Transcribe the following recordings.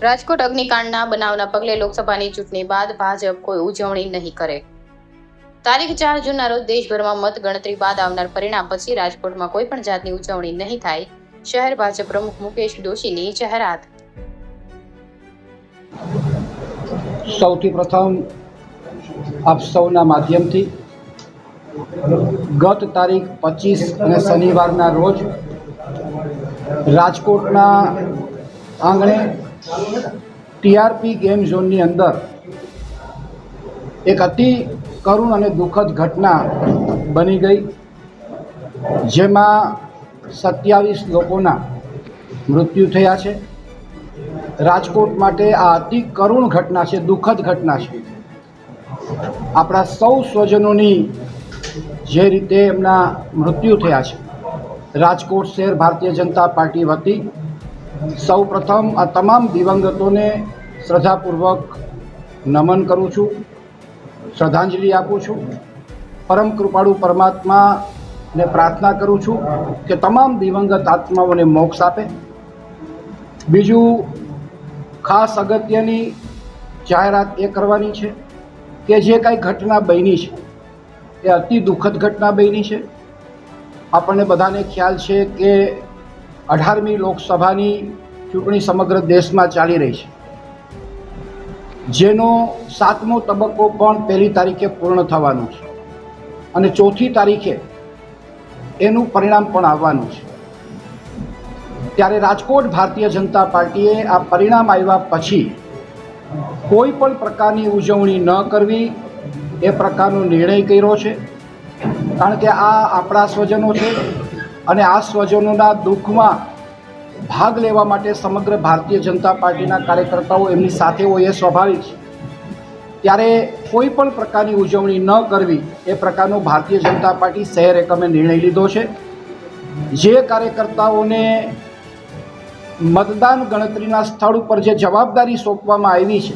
રાજકોટ અગ્નિકાંડના બનાવના પગલે લોકસભાની ચૂંટણી બાદ ભાજપ કોઈ ઉજવણી નહીં કરે। તારીખ 4 જૂનના રોજ દેશભરમાં મત ગણતરી બાદ આવનાર પરિણામ પછી રાજકોટમાં કોઈ પણ જાતની ઉજવણી નહીં થાય, શહેર ભાજપ પ્રમુખ મુકેશ દોશીની જાહેરાત। સૌથી પ્રથમ આપ સૌના માધ્યમથી ગત તારીખ 25 અને શનિવારના રોજ રાજકોટના આંગણે ટીઆરપી ગેમ ઝોનની અંદર એક અતિ કરુણ અને દુઃખદ ઘટના બની ગઈ, જેમાં 27 લોકોના મૃત્યુ થયા છે। રાજકોટ માટે આ અતિ કરુણ ઘટના છે, દુઃખદ ઘટના છે। આપણા સૌ સ્વજનોની જે રીતે એમના મૃત્યુ થયા છે, રાજકોટ શહેર ભારતીય જનતા પાર્ટી વતી સૌ પ્રથમ આ તમામ દિવંગતોને શ્રદ્ધાપૂર્વક નમન કરું છું, શ્રદ્ધાંજલિ આપું છું। પરમ કૃપાળુ પરમાત્માને પ્રાર્થના કરું છું કે તમામ દિવંગત આત્માઓને મોક્ષ આપે। બીજું ખાસ અગત્યની જાહેરાત એ કરવાની છે કે જે કાંઈ ઘટના બની છે એ અતિ દુઃખદ ઘટના બની છે। આપણને બધાને ખ્યાલ છે કે 18મી લોકસભાની ચૂંટણી સમગ્ર દેશમાં ચાલી રહી છે, જેનો 7મો તબક્કો પણ 1લી તારીખે પૂર્ણ થવાનો છે અને 4થી તારીખે એનું પરિણામ પણ આવવાનું છે। ત્યારે રાજકોટ ભારતીય જનતા પાર્ટીએ આ પરિણામ આવ્યા પછી કોઈ પણ પ્રકારની ઉજવણી ન કરવી એ પ્રકારનો નિર્ણય કર્યો છે, કારણ કે આ આપણા સ્વજનો છે અને આ સ્વજનોના દુઃખમાં ભાગ લેવા માટે સમગ્ર ભારતીય જનતા પાર્ટીના કાર્યકર્તાઓ એમની સાથે હોય એ સ્વાભાવિક છે। ત્યારે કોઈ પણ પ્રકારની ઉજવણી ન કરવી એ પ્રકારનો ભારતીય જનતા પાર્ટી શહેર એકમે નિર્ણય લીધો છે। જે કાર્યકર્તાઓને મતદાન ગણતરીના સ્થળ ઉપર જે જવાબદારી સોંપવામાં આવી છે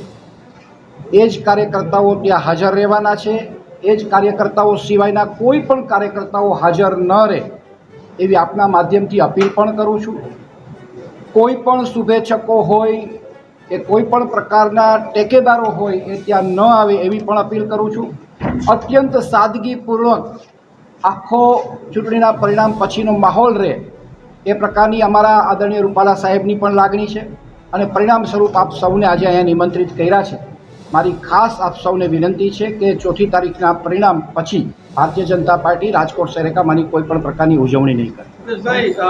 એ જ કાર્યકર્તાઓ ત્યાં હાજર રહેવાના છે। એ જ કાર્યકર્તાઓ સિવાયના કોઈ પણ કાર્યકર્તાઓ હાજર ન રહે એવી આપના માધ્યમથી અપીલ પણ કરું છું। કોઈ પણ શુભેચ્છકો હોય કે કોઈ પણ પ્રકારના ટેકેદારો હોય એ ત્યાં ન આવે એવી પણ અપીલ કરું છું। અત્યંત સાદગીપૂર્વક આખો ચૂંટણીના પરિણામ પછીનો માહોલ રહે એ પ્રકારની અમારા આદરણીય રૂપાલા સાહેબની પણ લાગણી છે અને પરિણામ સ્વરૂપ આપ સૌને આજે અહીંયા નિમંત્રિત કર્યા છે। મારી ખાસ આપ સૌને વિનંતી છે કે 4થી તારીખના પરિણામ પછી ભારતીય જનતા પાર્ટી રાજકોટ શહેર એકામાની કોઈ પણ પ્રકારની ઉજવણી નહીં કરે।